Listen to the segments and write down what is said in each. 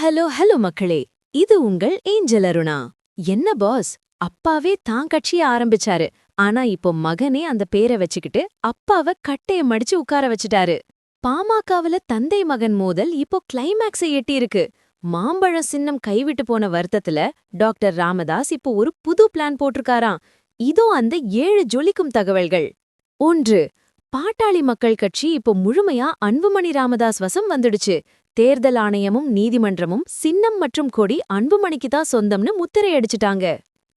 Hello மக்களே. இது உங்கள் ஏஞ்சல் அருணா. என்ன பாஸ், அப்பாவே தான் கட்சிய ஆரம்பிச்சாரு. ஆனா இப்போ மகனே அந்த பேரை வச்சுக்கிட்டு அப்பாவ கட்டைய மடிச்சு உட்கார வச்சுட்டாரு. பாமகவுல தந்தை மகன் மோதல் இப்போ கிளைமேக்ஸை எட்டியிருக்கு. மாம்பழம் சின்னம் கைவிட்டு போன வருத்தத்துல டாக்டர் ராமதாஸ் இப்போ ஒரு புது பிளான் போட்டிருக்காராம். இதோ அந்த 7 ஜொலிக்கும் தகவல்கள். 1. பாட்டாளி மக்கள் கட்சி இப்போ முழுமையா அன்புமணி ராமதாஸ் வசம் வந்துடுச்சு. தேர்தல் ஆணையமும் நீதிமன்றமும் சின்னம் மற்றும் கொடி அன்புமணிக்கு தான் சொந்தம்னு முத்திரையடிச்சிட்டாங்க.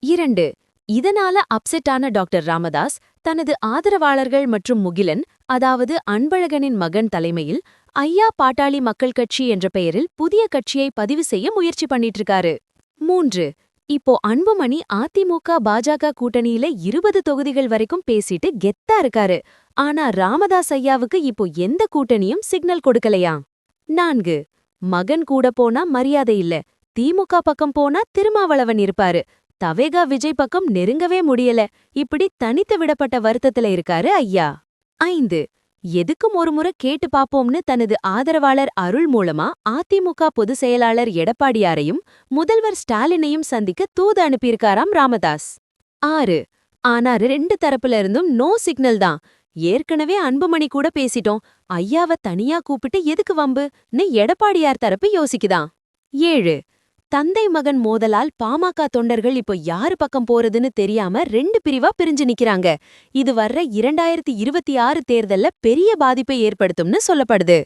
2. இதனால அப்செட்டான டாக்டர் ராமதாஸ் தனது ஆதரவாளர்கள் மற்றும் முகிலன், அதாவது அன்பழகனின் மகன் தலைமையில் ஐயா பாட்டாளி மக்கள் கட்சி என்ற பெயரில் புதிய கட்சியை பதிவு செய்ய முயற்சி பண்ணிட்டு இருக்காரு. 3. இப்போ அன்புமணி அதிமுக பாஜக கூட்டணியில 20 தொகுதிகள் வரைக்கும் பேசிட்டு கெத்தா இருக்காரு. ஆனா ராமதாஸ் ஐயாவுக்கு இப்போ எந்த கூட்டணியும் சிக்னல் கொடுக்கலையா. 4. மகன் கூட போனா மரியாதை இல்ல, திமுக பக்கம் போனா திருமாவளவன் இருப்பாரு, தவேகா விஜய் பக்கம் நெருங்கவே முடியல, இப்படி தனித்து விடப்பட்ட வருத்தத்துல இருக்காரு ஐயா. 5. எதுக்கும் ஒருமுறை கேட்டு பாப்போம்னு தனது ஆதரவாளர் அருள் மூலமா அதிமுக பொதுச் செயலாளர் எடப்பாடியாரையும் முதல்வர் ஸ்டாலினையும் சந்திக்க தூது அனுப்பியிருக்காராம் ராமதாஸ். 6. ஆனா 2 தரப்புல இருந்தும் நோ சிக்னல் தான். ஏற்கனவே அன்புமணி கூட பேசிட்டோம், ஐயாவ தனியா கூப்பிட்டு எதுக்கு வம்புன்னு எடப்பாடியார் தரப்பு யோசிக்குதாம். 7. தந்தை மகன் மோதலால் பாமக தொண்டர்கள் இப்போ யாரு பக்கம் போறதுன்னு தெரியாம 2 பிரிவா பிரிஞ்சு நிக்கிறாங்க. இது வர்ற 2026 தேர்தல்ல பெரிய பாதிப்பை ஏற்படுத்தும்னு சொல்லப்படுது.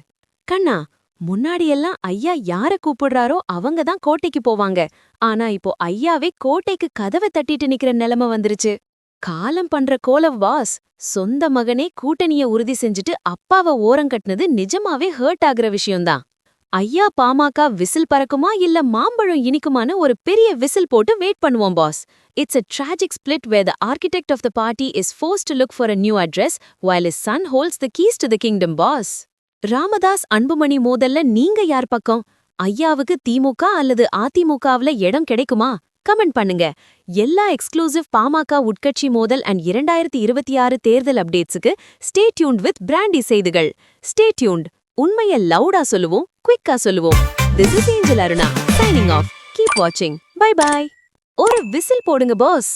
கண்ணா, முன்னாடியெல்லாம் ஐயா யார கூப்பிடுறாரோ அவங்க தான் கோட்டைக்கு போவாங்க. ஆனா இப்போ ஐயாவே கோட்டைக்கு கதவை தட்டிட்டு நிக்கிற நிலைமை வந்துருச்சு. காலம் பண்ற கோலவ் வாஸ். சொந்த மகனே கூட்டணிய உறுதி செஞ்சுட்டு அப்பாவ ஓரங்கட்டினது நிஜமாவே ஹர்ட் ஆகுற விஷயம்தான். ஐயா பாமக விசில் பறக்குமா இல்ல மாம்பழம் இனிக்குமான ஒரு பெரிய விசில் போட்டு வெயிட் பண்ணுவோம் pass. It's a tragic split where the architect of the party is forced to look for a new address while his son holds the keys to the kingdom boss. Ramadoss Anbumani மோதல்ல நீங்க யார் பக்கம்? ஐயாவுக்கு திமுக அல்லது அதிமுகவுல இடம் கிடைக்குமா? கமெண்ட் பண்ணுங்க. எல்லா எக்ஸ்க்ளூசிவ் பாமக உட்கட்சி மோதல் அண்ட் 2026 தேர்தல் அப்டேட்ஸுக்கு ஸ்டே டியூன்ட் வித் பிராண்டி செய்திகள். Stay tuned. உண்மைய லவுடா சொல்லுவோம், குவிக்கா சொல்லுவோம். This is angel Aruna signing off. Keep watching. Bye bye. ஒரு விசில் போடுங்க பாஸ்.